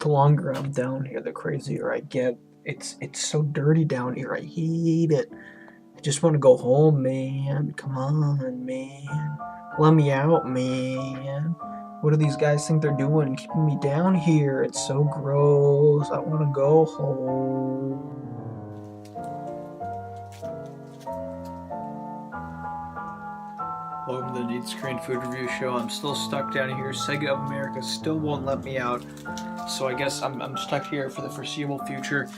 The longer I'm down here, the crazier I get. It's so dirty down here. I hate it. I just want to go home, man. Come on, man. Let me out, man. What do these guys think they're doing? Keeping me down here. It's so gross. I want to go home. Welcome to the Needscreen food review show. I'm still stuck down here. Sega of America still won't let me out. So I guess I'm stuck here for the foreseeable future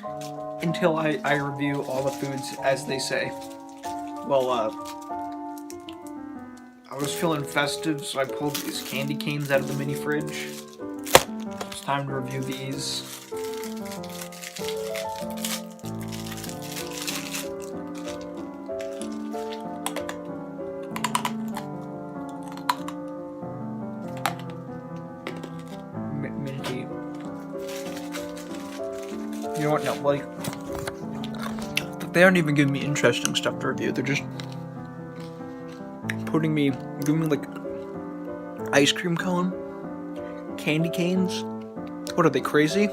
until I review all the foods as they say. Well, I was feeling festive, so I pulled these candy canes out of the mini fridge. It's time to review these. Minty. You know what? No, like, they aren't even giving me interesting stuff to review. They're just giving me like ice cream cone, candy canes. What are they, crazy?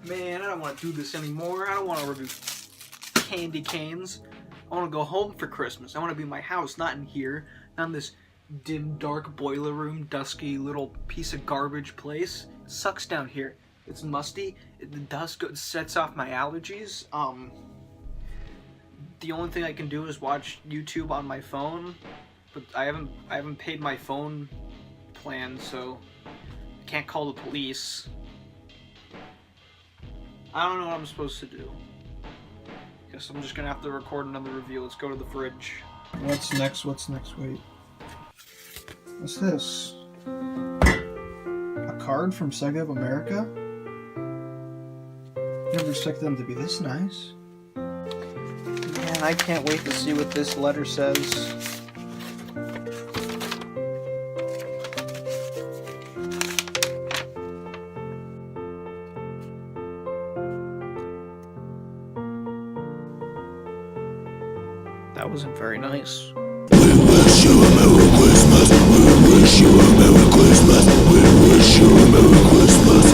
Man, I don't want to do this anymore. I don't want to review candy canes. I want to go home for Christmas. I want to be in my house, not in here, not in this dim, dark boiler room, dusky little piece of garbage place. It sucks down here. It's musty. The dust sets off my allergies. The only thing I can do is watch YouTube on my phone, but I haven't paid my phone plan, so I can't call the police. I don't know what I'm supposed to do. Guess I'm just gonna have to record another review. Let's go to the fridge. What's next? What's next? Wait. What's this? A card from Sega of America? Never expected them to be this nice. Man, I can't wait to see what this letter says. That wasn't very nice. We wish you a Merry Christmas. We wish you a Merry Christmas. We wish you a Merry Christmas.